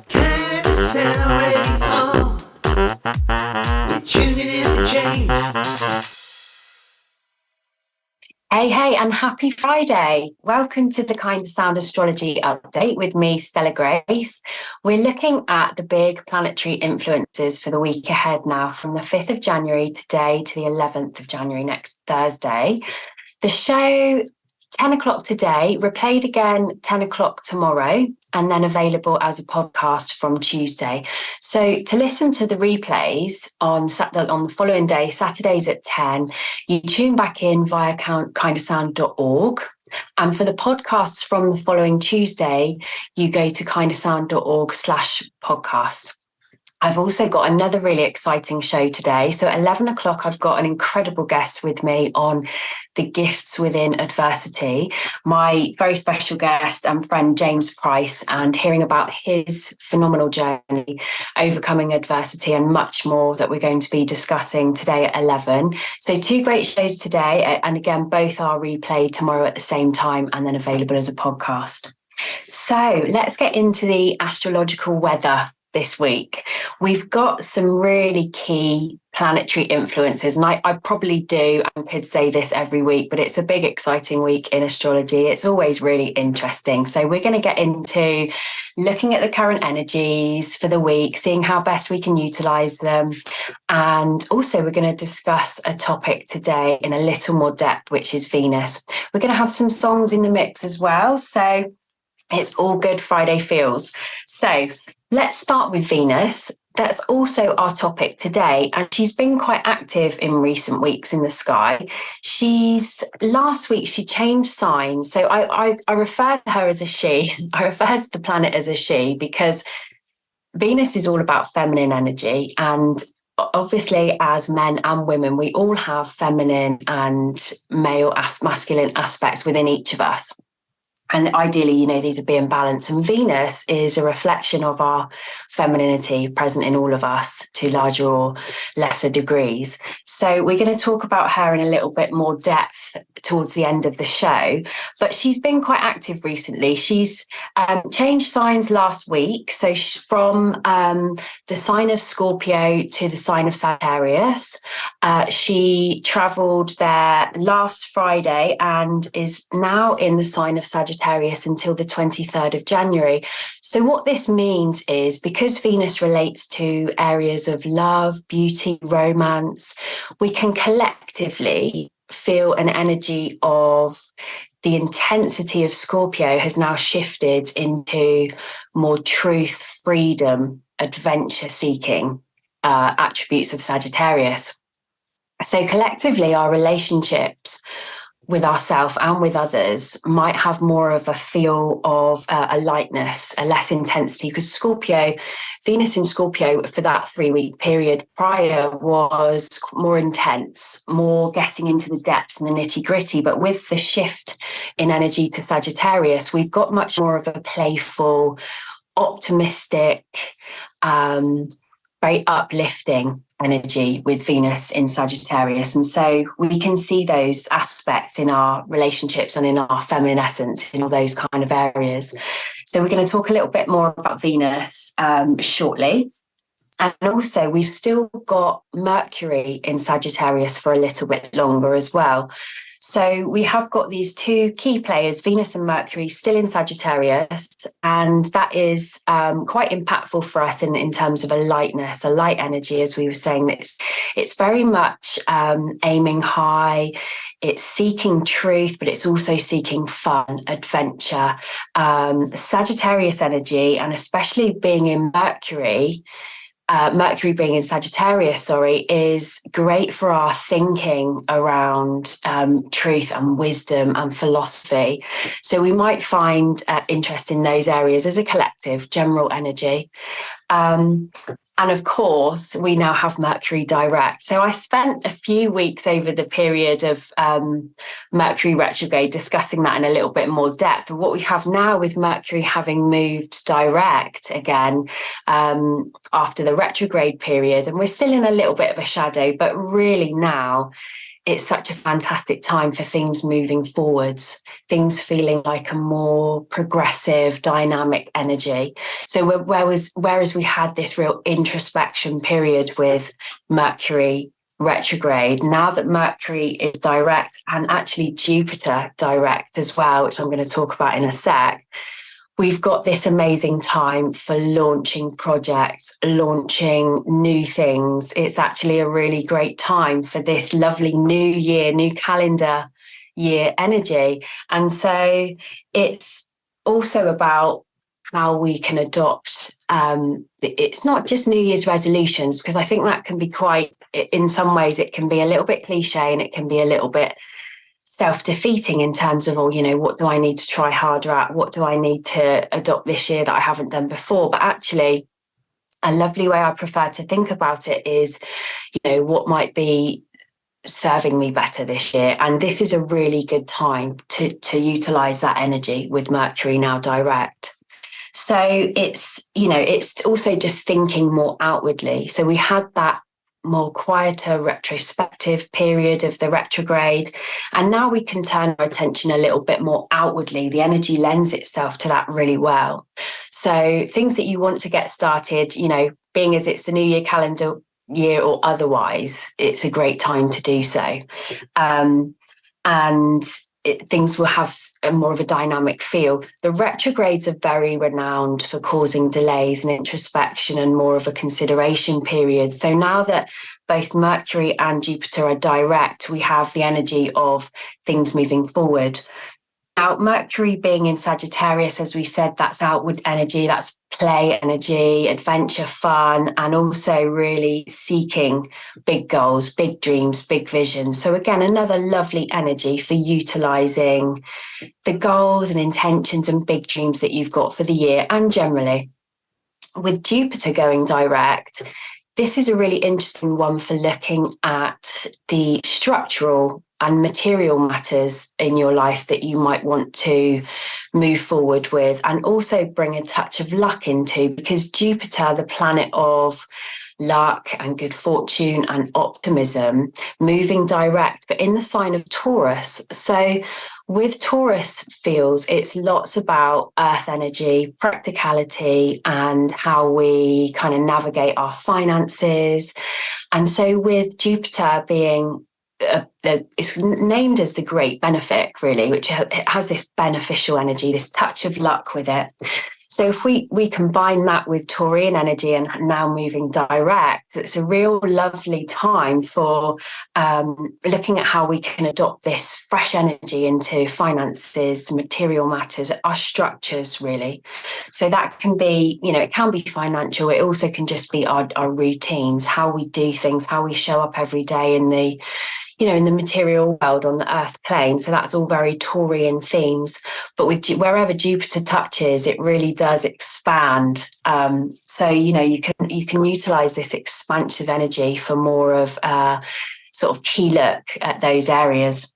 KindaSound Radio. We're tuning in for change. Hey, and happy Friday. Welcome to the KindaSound Astrology Update with me, Stella Grace. We're looking at the big planetary influences for the week ahead now, from the 5th of January today to the 11th of January next Thursday. The show, 10 o'clock today, replayed again 10 o'clock tomorrow, and then available as a podcast from Tuesday. So to listen to the replays on the following day, Saturdays at 10, you tune back in via KindaSound.org. And for the podcasts from the following Tuesday, you go to KindaSound.org/podcast. I've also got another really exciting show today. So at 11 o'clock, I've got an incredible guest with me on the gifts within adversity. My very special guest and friend, James Price, and hearing about his phenomenal journey, overcoming adversity, and much more that we're going to be discussing today at 11. So 2 great shows today. And again, both are replayed tomorrow at the same time and then available as a podcast. So let's get into the astrological weather this week. We've got some really key planetary influences, and I probably do and could say this every week, but it's a big, exciting week in astrology. It's always really interesting. So we're going to get into looking at the current energies for the week, seeing how best we can utilize them. And also we're going to discuss a topic today in a little more depth, which is Venus. We're going to have some songs in the mix as well. So it's all good Friday feels. So let's start with Venus. That's also our topic today. And she's been quite active in recent weeks in the sky. Last week, she changed signs. So I refer to her as a she. I refer to the planet as a she because Venus is all about feminine energy. And obviously, as men and women, we all have feminine and masculine aspects within each of us. And ideally, these would be in balance. And Venus is a reflection of our femininity present in all of us to larger or lesser degrees. So we're going to talk about her in a little bit more depth towards the end of the show. But she's been quite active recently. She's changed signs last week. So from the sign of Scorpio to the sign of Sagittarius. She travelled there last Friday and is now in the sign of Sagittarius until the 23rd of January. So what this means is, because Venus relates to areas of love, beauty, romance, we can collectively feel an energy of the intensity of Scorpio has now shifted into more truth, freedom, adventure seeking attributes of Sagittarius. So collectively, our relationships with ourselves and with others might have more of a feel of a lightness, a less intensity, because Venus in Scorpio for that 3-week period prior was more intense, more getting into the depths and the nitty gritty. But with the shift in energy to Sagittarius, we've got much more of a playful, optimistic, very uplifting energy with Venus in Sagittarius. And so we can see those aspects in our relationships and in our feminine essence in all those kind of areas. So we're going to talk a little bit more about Venus shortly. And also we've still got Mercury in Sagittarius for a little bit longer as well. So we have got these 2 key players, Venus and Mercury, still in Sagittarius, and that is quite impactful for us in terms of a lightness, a light energy, as we were saying. It's very much aiming high, it's seeking truth, but it's also seeking fun, adventure. Sagittarius energy, and especially being in Mercury being in Sagittarius, is great for our thinking around truth and wisdom and philosophy. So we might find interest in those areas as a collective, general energy. And of course, we now have Mercury direct. So I spent a few weeks over the period of Mercury retrograde discussing that in a little bit more depth. And what we have now with Mercury having moved direct again after the retrograde period, and we're still in a little bit of a shadow, but really now it's such a fantastic time for things moving forwards, things feeling like a more progressive, dynamic energy. So whereas we had this real introspection period with Mercury retrograde, now that Mercury is direct and actually Jupiter direct as well, which I'm going to talk about in a sec, we've got this amazing time for launching projects, launching new things. It's actually a really great time for this lovely new year, new calendar year energy. And so it's also about how we can adopt. It's not just New Year's resolutions, because I think that can be quite, in some ways, it can be a little bit cliche and it can be a little bit self-defeating in terms of, what do I need to try harder at? What do I need to adopt this year that I haven't done before? But actually, a lovely way I prefer to think about it is, what might be serving me better this year? And this is a really good time to utilize that energy with Mercury now direct. So it's also just thinking more outwardly. So we had that more quieter retrospective period of the retrograde, and now we can turn our attention a little bit more outwardly. The energy lends itself to that really well. So things that you want to get started, being as it's the new year calendar year or otherwise, it's a great time to do so. And things will have more of a dynamic feel. The retrogrades are very renowned for causing delays and introspection and more of a consideration period. So now that both Mercury and Jupiter are direct, we have the energy of things moving forward. Now, Mercury being in Sagittarius, as we said, that's outward energy, that's play energy, adventure, fun, and also really seeking big goals, big dreams, big visions. So again, another lovely energy for utilizing the goals and intentions and big dreams that you've got for the year and generally. With Jupiter going direct, this is a really interesting one for looking at the structural and material matters in your life that you might want to move forward with, and also bring a touch of luck into, because Jupiter, the planet of luck and good fortune and optimism, moving direct, but in the sign of Taurus. So with Taurus feels, it's lots about earth energy, practicality, and how we kind of navigate our finances. And so with Jupiter being it's named as the great benefic, really, which has this beneficial energy, this touch of luck with it. So if we combine that with Taurian energy and now moving direct, it's a real lovely time for looking at how we can adopt this fresh energy into finances, material matters, our structures, really. So that can be, it can be financial. It also can just be our routines, how we do things, how we show up every day in the material world on the earth plane. So that's all very Taurian themes. But with wherever Jupiter touches, it really does expand. So you can utilize this expansive energy for more of a sort of key look at those areas.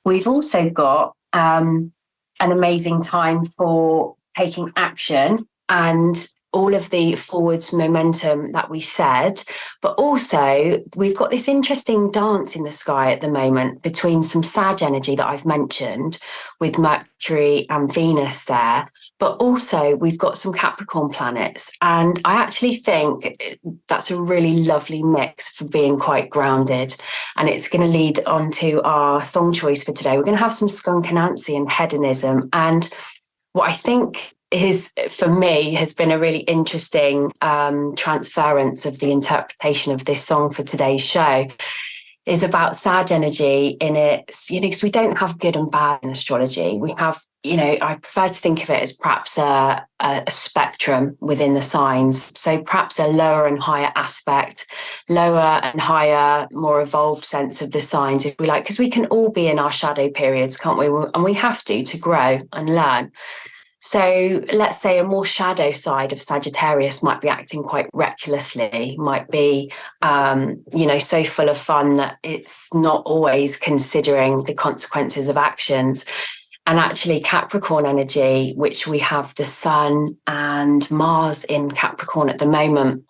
We've also got an amazing time for taking action and all of the forwards momentum that we said, but also we've got this interesting dance in the sky at the moment between some Sag energy that I've mentioned with Mercury and Venus there, but also we've got some Capricorn planets. And I actually think that's a really lovely mix for being quite grounded. And it's going to lead on to our song choice for today. We're going to have some Skunk Anansie and Hedonism. And what I think for me has been a really interesting transference of the interpretation of this song for today's show is about Sag energy in its, because we don't have good and bad in astrology. We have, I prefer to think of it as perhaps a spectrum within the signs. So perhaps a lower and higher aspect, lower and higher, more evolved sense of the signs, if we like, because we can all be in our shadow periods, can't we? And we have to grow and learn. So let's say a more shadow side of Sagittarius might be acting quite recklessly, might be, so full of fun that it's not always considering the consequences of actions. And actually Capricorn energy, which we have the Sun and Mars in Capricorn at the moment,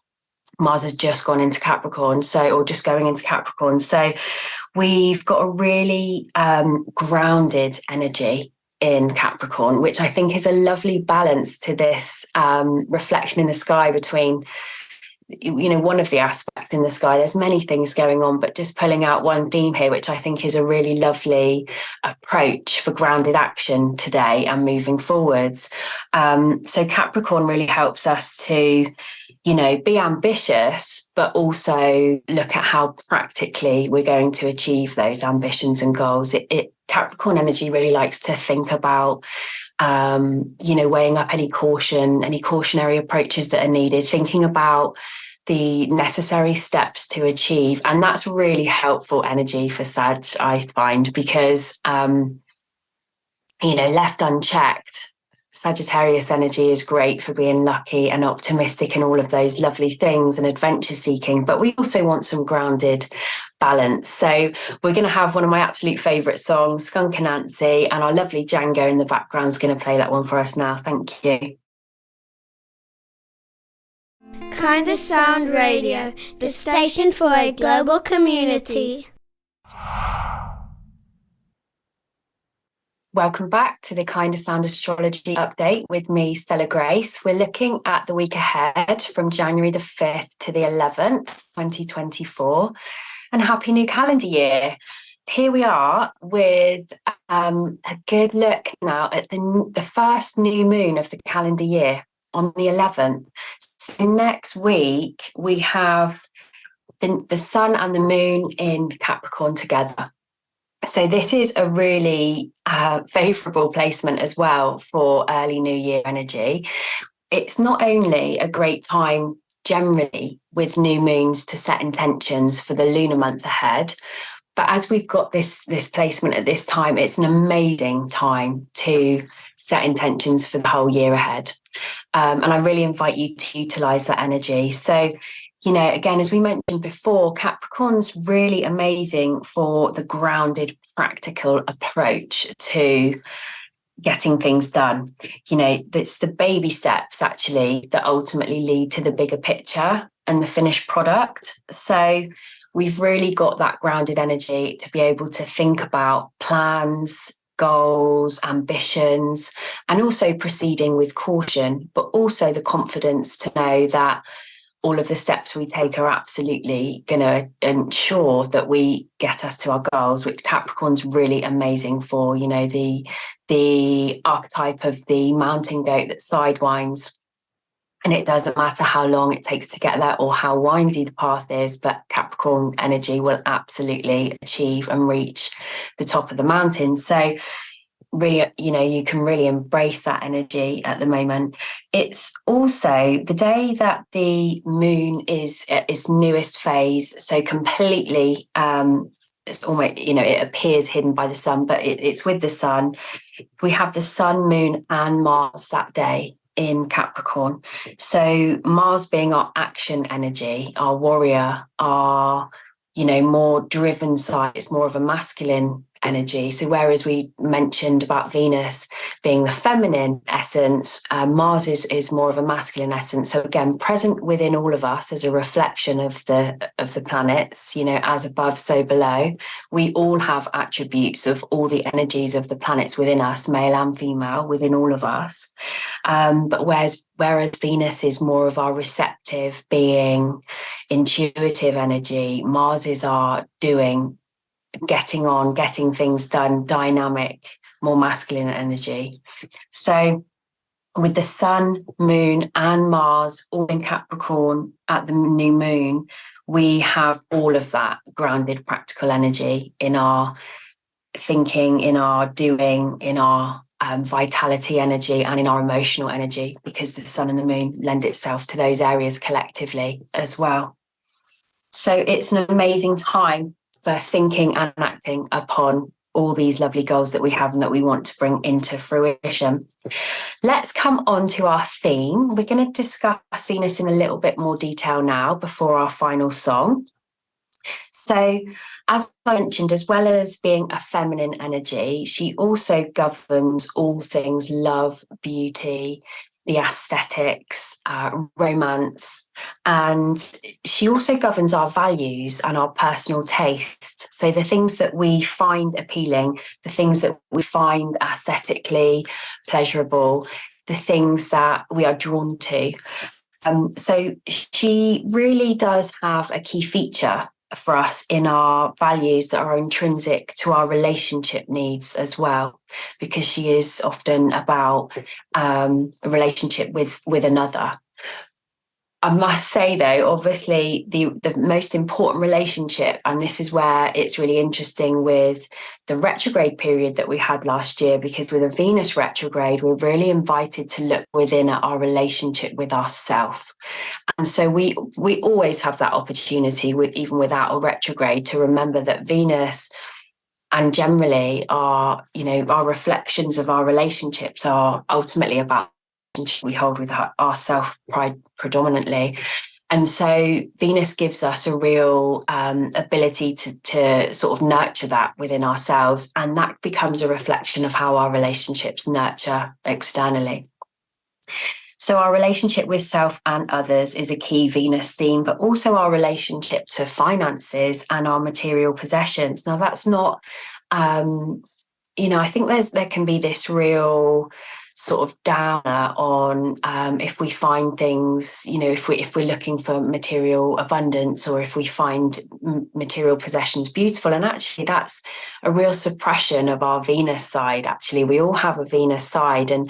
Mars has just gone into Capricorn, or just going into Capricorn. So we've got a really grounded energy in Capricorn, which I think is a lovely balance to this reflection in the sky between, one of the aspects in the sky. There's many things going on, but just pulling out one theme here, which I think is a really lovely approach for grounded action today and moving forwards. So Capricorn really helps us to, be ambitious, but also look at how practically we're going to achieve those ambitions and goals. Capricorn energy really likes to think about weighing up any cautionary approaches that are needed, thinking about the necessary steps to achieve. And that's really helpful energy for Sag, I find, because, left unchecked, Sagittarius energy is great for being lucky and optimistic and all of those lovely things and adventure seeking, but we also want some grounded balance. So we're going to have one of my absolute favourite songs, Skunk and Nancy, and our lovely Django in the background is going to play that one for us now. Thank you. KindaSound Radio, the station for a global community. Welcome back to the KindaSound Astrology Update with me, Stella Grace. We're looking at the week ahead from January the 5th to the 11th, 2024. And happy new calendar year. Here we are with a good look now at the first new moon of the calendar year on the 11th. So next week, we have the sun and the moon in Capricorn together. So this is a really favourable placement as well for early New Year energy. It's not only a great time generally with new moons to set intentions for the lunar month ahead, but as we've got this placement at this time, it's an amazing time to set intentions for the whole year ahead. And I really invite you to utilise that energy. So, again, as we mentioned before, Capricorn's really amazing for the grounded, practical approach to getting things done. It's the baby steps actually that ultimately lead to the bigger picture and the finished product. So we've really got that grounded energy to be able to think about plans, goals, ambitions, and also proceeding with caution, but also the confidence to know that all of the steps we take are absolutely going to ensure that we get us to our goals, which Capricorn's really amazing for. The archetype of the mountain goat that sidewinds, and it doesn't matter how long it takes to get there or how windy the path is, but Capricorn energy will absolutely achieve and reach the top of the mountain. So really, you can really embrace that energy at the moment. It's also the day that the moon is at its newest phase, so completely it's almost, it appears hidden by the sun, but it's with the sun. We have the sun, moon and Mars that day in Capricorn. So Mars being our action energy, our warrior, our more driven side, it's more of a masculine energy. So whereas we mentioned about Venus being the feminine essence, Mars is more of a masculine essence. So again, present within all of us as a reflection of the planets, as above, so below. We all have attributes of all the energies of the planets within us, male and female, within all of us. But whereas Venus is more of our receptive being, intuitive energy, Mars is our doing, getting on, getting things done, dynamic, more masculine energy. So with the sun, moon and Mars all in Capricorn at the new moon, we have all of that grounded practical energy in our thinking, in our doing, in our vitality energy and in our emotional energy, because the sun and the moon lend itself to those areas collectively as well. So it's an amazing time for thinking and acting upon all these lovely goals that we have and that we want to bring into fruition. Let's come on to our theme. We're going to discuss Venus in a little bit more detail now before our final song. So, as I mentioned, as well as being a feminine energy, she also governs all things love, beauty, the aesthetics, romance, and she also governs our values and our personal tastes. So the things that we find appealing, the things that we find aesthetically pleasurable, the things that we are drawn to. So she really does have a key feature for us in our values that are intrinsic to our relationship needs as well, because she is often about a relationship with another. I must say, though, obviously, the most important relationship, and this is where it's really interesting with the retrograde period that we had last year, because with a Venus retrograde, we're really invited to look within at our relationship with ourselves. And so we always have that opportunity, even without a retrograde, to remember that Venus and generally our reflections of our relationships are ultimately about we hold with our self-pride predominantly. And so Venus gives us a real ability to sort of nurture that within ourselves. And that becomes a reflection of how our relationships nurture externally. So our relationship with self and others is a key Venus theme, but also our relationship to finances and our material possessions. Now, that's not, I think there can be this real sort of downer on if we find things, if we're looking for material abundance, or if we find material possessions beautiful. And actually that's a real suppression of our Venus side. Actually, we all have a Venus side, and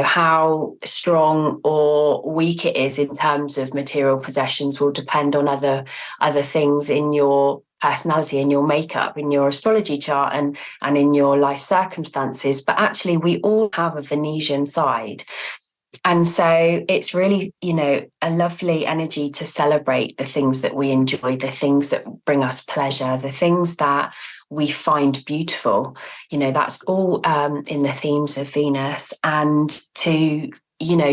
how strong or weak it is in terms of material possessions will depend on other things in your personality, in your makeup, in your astrology chart, and in your life circumstances. But actually we all have a Venusian side. And so it's really, a lovely energy to celebrate the things that we enjoy, the things that bring us pleasure, the things that we find beautiful. That's all in the themes of Venus. And to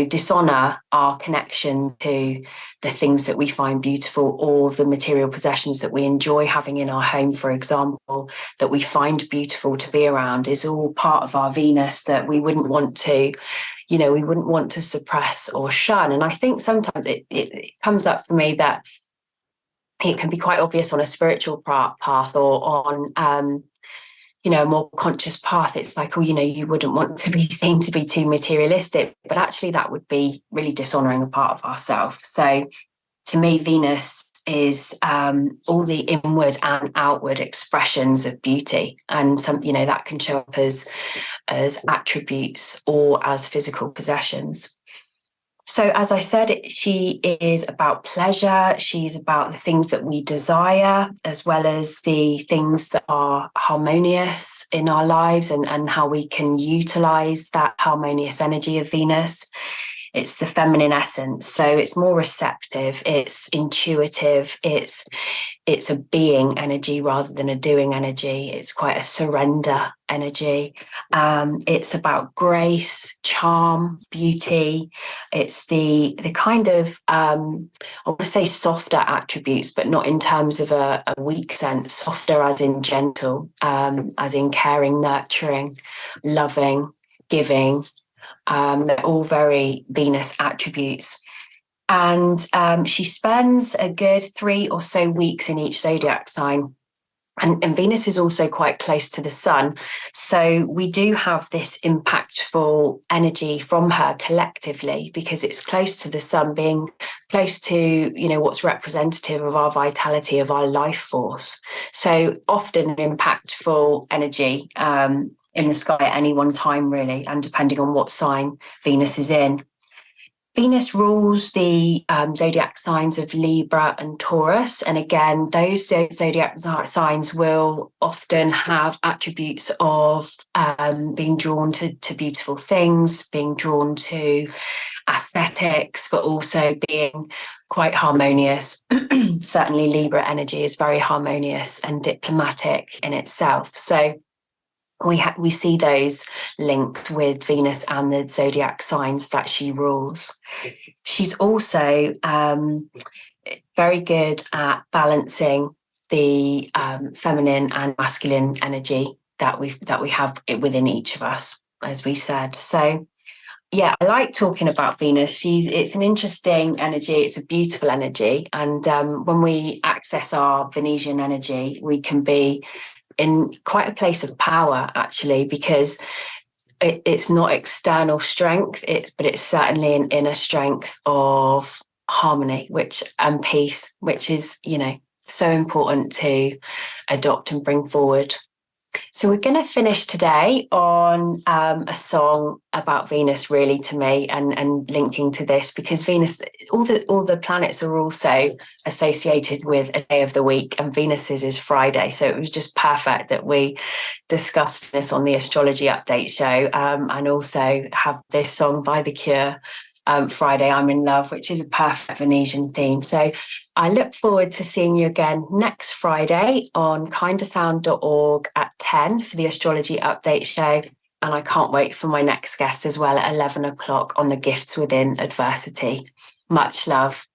dishonor our connection to the things that we find beautiful, or the material possessions that we enjoy having in our home, for example, that we find beautiful to be around, is all part of our Venus that we wouldn't want to suppress or shun. And I think sometimes it comes up for me that it can be quite obvious on a spiritual path, or on a more conscious path. It's like, you wouldn't want to be seen to be too materialistic, but actually that would be really dishonoring a part of ourselves. So to me, Venus is all the inward and outward expressions of beauty, and that can show up as attributes or as physical possessions. So as I said, she is about pleasure. She's about the things that we desire, as well as the things that are harmonious in our lives, and how we can utilize that harmonious energy of Venus. It's the feminine essence. So it's more receptive, it's intuitive, it's a being energy rather than a doing energy. It's quite a surrender energy. It's about grace, charm, beauty. It's the kind of, I want to say softer attributes, but not in terms of a weak sense, softer as in gentle, as in caring, nurturing, loving, giving. They're all very Venus attributes. And she spends a good 3 or so weeks in each zodiac sign. And Venus is also quite close to the sun. So we do have this impactful energy from her collectively, because it's close to the sun, being close to, what's representative of our vitality, of our life force. So often an impactful energy in the sky at any one time, really, and depending on what sign Venus is in. Venus rules the zodiac signs of Libra and Taurus. And again, those zodiac signs will often have attributes of being drawn to beautiful things, being drawn to aesthetics, but also being quite harmonious. Certainly Libra energy is very harmonious and diplomatic in itself. So we see those linked with Venus and the zodiac signs that she rules. She's also very good at balancing the feminine and masculine energy that we have within each of us, as we said. So Yeah, I like talking about Venus. It's an interesting energy. It's a beautiful energy. And when we access our Venusian energy, we can be in quite a place of power, actually, because it's not external strength, but it's certainly an inner strength of harmony, and peace, which is, so important to adopt and bring forward. So we're going to finish today on a song about Venus, really, to me, and linking to this, because Venus, all the planets are also associated with a day of the week, and Venus's is Friday. So it was just perfect that we discussed this on the Astrology Update show, and also have this song by The Cure, Friday I'm in Love, which is a perfect Venusian theme. So I look forward to seeing you again next Friday on KindaSound.org at 10 for the Astrology Update show. And I can't wait for my next guest as well at 11 o'clock on the Gifts Within Adversity. Much love.